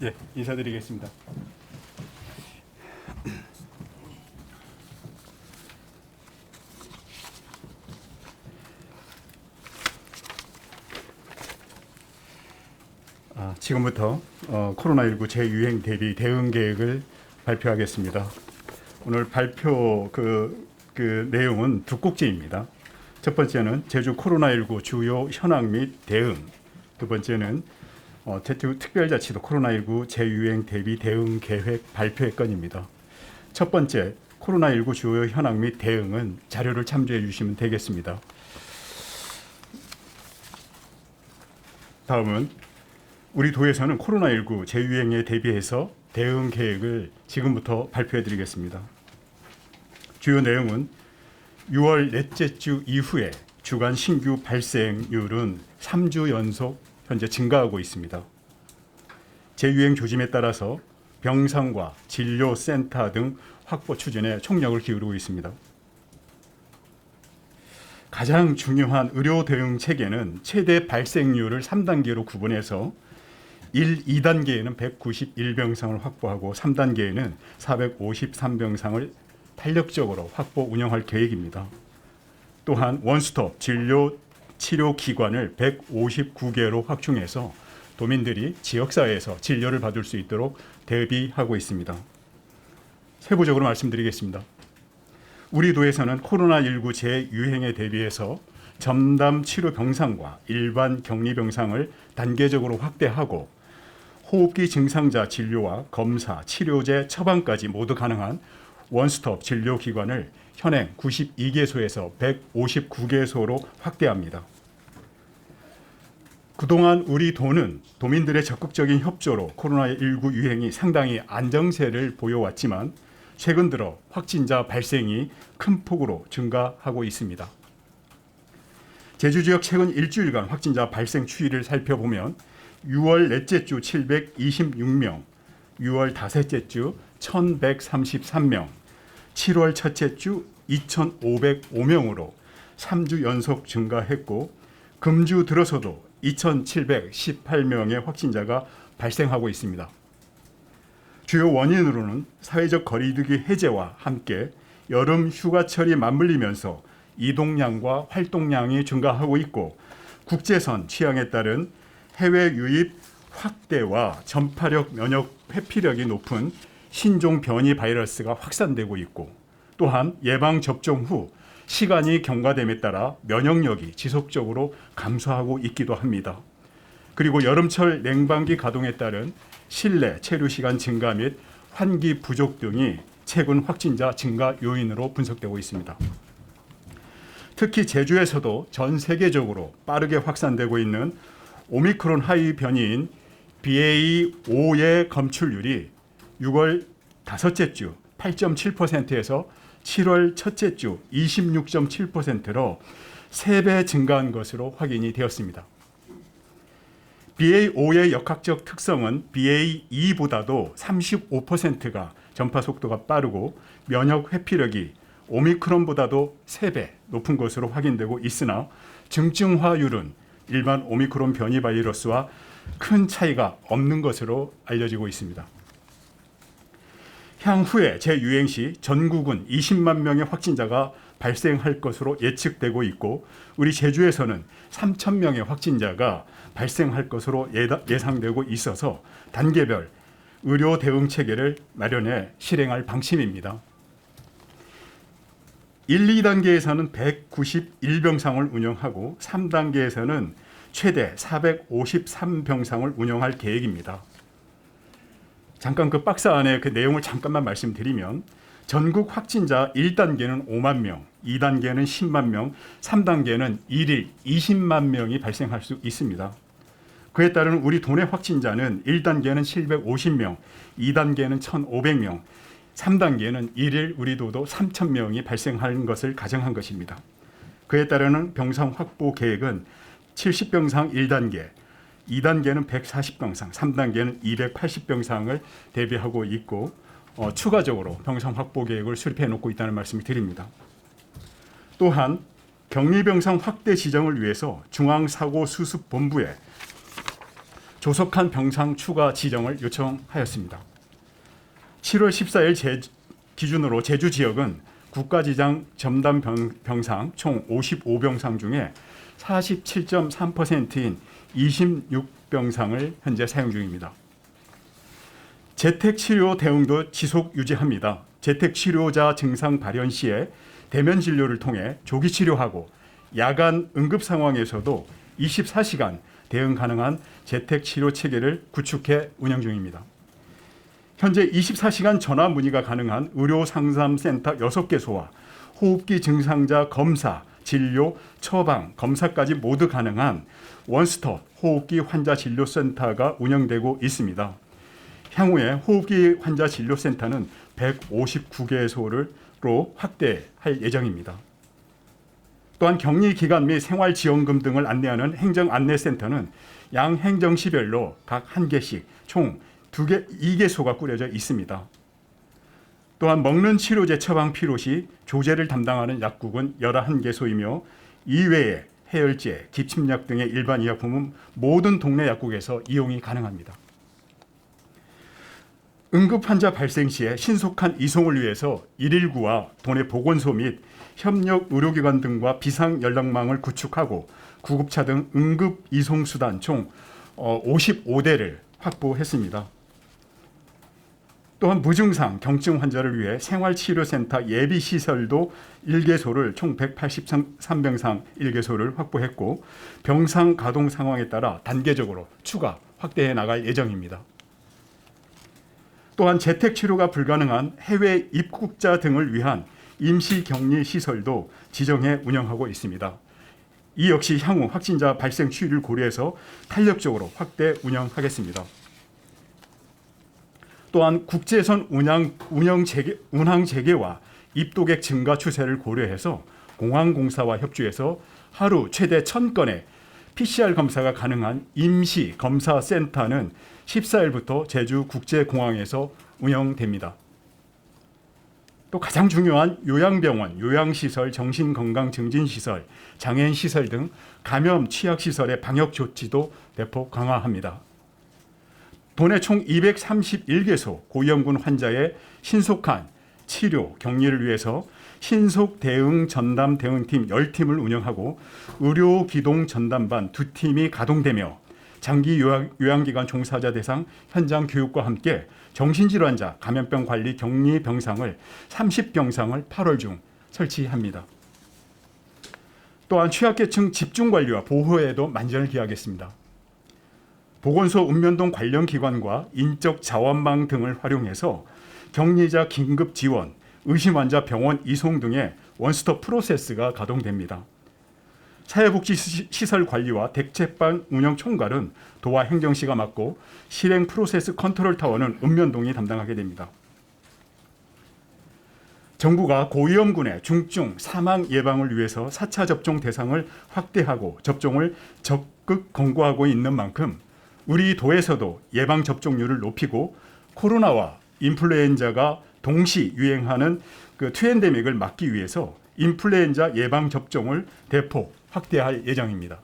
예, 인사드리겠습니다. 지금부터 코로나19 재유행 대비 대응 계획을 발표하겠습니다. 오늘 발표 그 내용은 두 꼭지입니다. 첫 번째는 제주 코로나19 주요 현황 및 대응, 두 번째는 제주 특별자치도 코로나19 재유행 대비 대응 계획 발표의 건입니다. 첫 번째, 코로나19 주요 현황 및 대응은 자료를 참조해 주시면 되겠습니다. 다음은 우리 도에서는 코로나19 재유행에 대비해서 대응 계획을 지금부터 발표해 드리겠습니다. 주요 내용은 6월 넷째 주 이후에 주간 신규 발생률은 3주 연속 현재 증가하고 있습니다. 재유행 조짐에 따라서 병상과 진료센터 등 확보 추진에 총력을 기울이고 있습니다. 가장 중요한 의료 대응 체계는 최대 발생률을 3단계로 구분해서 1, 2단계에는 191병상을 확보하고 3단계에는 453병상을 탄력적으로 확보 운영할 계획입니다. 또한 원스톱 진료 치료 기관을 159개로 확충해서 도민들이 지역사회에서 진료를 받을 수 있도록 대비하고 있습니다. 세부적으로 말씀드리겠습니다. 우리 도에서는 코로나19 재유행에 대비해서 전담 치료 병상과 일반 격리 병상을 단계적으로 확대하고 호흡기 증상자 진료와 검사, 치료제 처방까지 모두 가능한 원스톱 진료기관을 현행 92개소에서 159개소로 확대합니다. 그동안 우리 도는 도민들의 적극적인 협조로 코로나19 유행이 상당히 안정세를 보여왔지만 최근 들어 확진자 발생이 큰 폭으로 증가하고 있습니다. 제주 지역 최근 일주일간 확진자 발생 추이를 살펴보면 6월 넷째 주 726명, 6월 다섯째 주 1133명, 7월 첫째 주 2505명으로 3주 연속 증가했고 금주 들어서도 2718명의 확진자가 발생하고 있습니다. 주요 원인으로는 사회적 거리두기 해제와 함께 여름 휴가철이 맞물리면서 이동량과 활동량이 증가하고 있고 국제선 취향에 따른 해외 유입 확대와 전파력 면역 회피력이 높은 신종 변이 바이러스가 확산되고 있고 또한 예방 접종 후 시간이 경과됨에 따라 면역력이 지속적으로 감소하고 있기도 합니다. 그리고 여름철 냉방기 가동에 따른 실내 체류 시간 증가 및 환기 부족 등이 최근 확진자 증가 요인으로 분석되고 있습니다. 특히 제주에서도 전 세계적으로 빠르게 확산되고 있는 오미크론 하위 변이인 BA.5의 검출률이 6월 다섯째 주 8.7%에서 7월 첫째 주 26.7%로 3배 증가한 것으로 확인이 되었습니다. BA.5의 역학적 특성은 BA.2보다도 35%가 전파 속도가 빠르고 면역 회피력이 오미크론보다도 3배 높은 것으로 확인되고 있으나 증증화율은 일반 오미크론 변이 바이러스와 큰 차이가 없는 것으로 알려지고 있습니다. 향후에 재유행 시 전국은 20만 명의 확진자가 발생할 것으로 예측되고 있고 우리 제주에서는 3천 명의 확진자가 발생할 것으로 예상되고 있어서 단계별 의료 대응 체계를 마련해 실행할 방침입니다. 1, 2단계에서는 191병상을 운영하고 3단계에서는 최대 453병상을 운영할 계획입니다. 잠깐 그 박스 안에 그 내용을 잠깐만 말씀드리면 전국 확진자 1단계는 5만 명, 2단계는 10만 명, 3단계는 1일 20만 명이 발생할 수 있습니다. 그에 따른 우리 도내 확진자는 1단계는 750명, 2단계는 1,500명, 3단계는 1일 우리 도도 3,000명이 발생하는 것을 가정한 것입니다. 그에 따르는 병상 확보 계획은 70병상 1단계, 2단계는 140병상, 3단계는 280병상을 대비하고 있고 추가적으로 병상 확보 계획을 수립해 놓고 있다는 말씀을 드립니다. 또한 격리병상 확대 지정을 위해서 중앙사고수습본부에 조속한 병상 추가 지정을 요청하였습니다. 7월 14일 기준으로 제주 지역은 국가지정 전담 병상 총 55병상 중에 47.3%인 26병상을 현재 사용 중입니다. 재택치료 대응도 지속 유지합니다. 재택치료자 증상 발현 시에 대면 진료를 통해 조기 치료하고 야간 응급 상황에서도 24시간 대응 가능한 재택치료 체계를 구축해 운영 중입니다. 현재 24시간 전화 문의가 가능한 의료상담센터 6개소와 호흡기 증상자 검사, 진료, 처방, 검사까지 모두 가능한 원스톱 호흡기 환자 진료센터가 운영되고 있습니다. 향후에 호흡기 환자 진료센터는 159개소로 확대할 예정입니다. 또한 격리 기간 및 생활지원금 등을 안내하는 행정안내센터는 양 행정시별로 각 1개씩 총 2개소가 꾸려져 있습니다. 또한 먹는 치료제 처방 필요 시 조제를 담당하는 약국은 11개소이며 이외에 해열제, 기침약 등의 일반 의약품은 모든 동네 약국에서 이용이 가능합니다. 응급 환자 발생 시에 신속한 이송을 위해서 119와 도내 보건소 및 협력 의료기관 등과 비상 연락망을 구축하고 구급차 등 응급 이송 수단 총 55대를 확보했습니다. 또한 무증상 경증 환자를 위해 생활치료센터 예비시설도 1개소를 총 183병상 1개소를 확보했고 병상 가동 상황에 따라 단계적으로 추가 확대해 나갈 예정입니다. 또한 재택치료가 불가능한 해외 입국자 등을 위한 임시격리시설도 지정해 운영하고 있습니다. 이 역시 향후 확진자 발생 추이를 고려해서 탄력적으로 확대 운영하겠습니다. 또한 국제선 운항 재개와 입도객 증가 추세를 고려해서 공항공사와 협조해서 하루 최대 1000건의 PCR 검사가 가능한 임시 검사센터는 14일부터 제주국제공항에서 운영됩니다. 또 가장 중요한 요양병원, 요양시설, 정신건강증진시설, 장애인시설 등 감염 취약시설의 방역 조치도 대폭 강화합니다. 도내 총 231개소 고위험군 환자의 신속한 치료, 격리를 위해서 신속 대응 전담 대응팀 10팀을 운영하고 의료 기동 전담반 2팀이 가동되며 장기 요양기관 종사자 대상 현장 교육과 함께 정신질환자 감염병 관리 격리 병상을 30병상을 8월 중 설치합니다. 또한 취약계층 집중관리와 보호에도 만전을 기하겠습니다. 보건소 읍면동 관련 기관과 인적 자원망 등을 활용해서 격리자 긴급 지원, 의심 환자 병원 이송 등의 원스톱 프로세스가 가동됩니다. 사회복지시설 관리와 대책반 운영 총괄은 도와 행정시가 맡고 실행 프로세스 컨트롤 타워는 읍면동이 담당하게 됩니다. 정부가 고위험군의 중증 사망 예방을 위해서 4차 접종 대상을 확대하고 접종을 적극 권고하고 있는 만큼 우리 도에서도 예방 접종률을 높이고 코로나와 인플루엔자가 동시 유행하는 트엔데믹을 막기 위해서 인플루엔자 예방 접종을 대폭 확대할 예정입니다.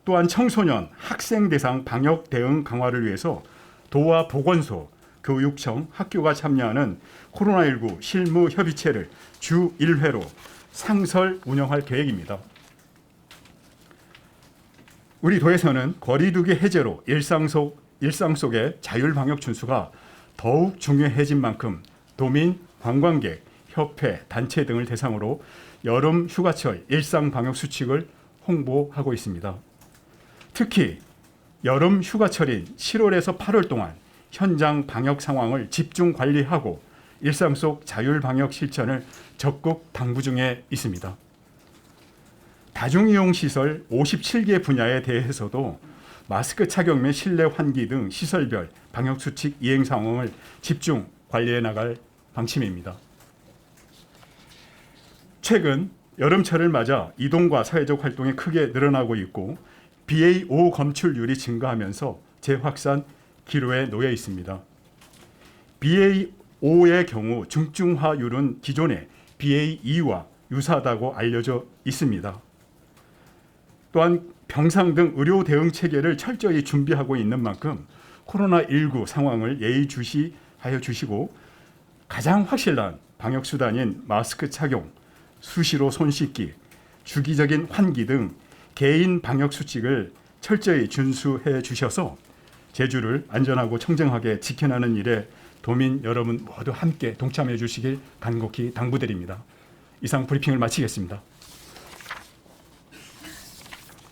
또한 청소년, 학생 대상 방역 대응 강화를 위해서 도와 보건소, 교육청, 학교가 참여하는 코로나19 실무 협의체를 주 1회로 상설 운영할 계획입니다. 우리 도에서는 거리두기 해제로 일상 속의 자율방역 준수가 더욱 중요해진 만큼 도민, 관광객, 협회, 단체 등을 대상으로 여름 휴가철 일상방역 수칙을 홍보하고 있습니다. 특히 여름 휴가철인 7월에서 8월 동안 현장 방역 상황을 집중 관리하고 일상 속 자율방역 실천을 적극 당부 중에 있습니다. 다중이용시설 57개 분야에 대해서도 마스크 착용 및 실내 환기 등 시설별 방역수칙 이행 상황을 집중 관리해 나갈 방침입니다. 최근 여름철을 맞아 이동과 사회적 활동이 크게 늘어나고 있고 BA5 검출률이 증가하면서 재확산 기로에 놓여 있습니다. BA5의 경우 중증화율은 기존의 BA2와 유사하다고 알려져 있습니다. 또한 병상 등 의료 대응 체계를 철저히 준비하고 있는 만큼 코로나19 상황을 예의주시하여 주시고 가장 확실한 방역 수단인 마스크 착용, 수시로 손 씻기, 주기적인 환기 등 개인 방역 수칙을 철저히 준수해 주셔서 제주를 안전하고 청정하게 지켜내는 일에 도민 여러분 모두 함께 동참해 주시길 간곡히 당부드립니다. 이상 브리핑을 마치겠습니다.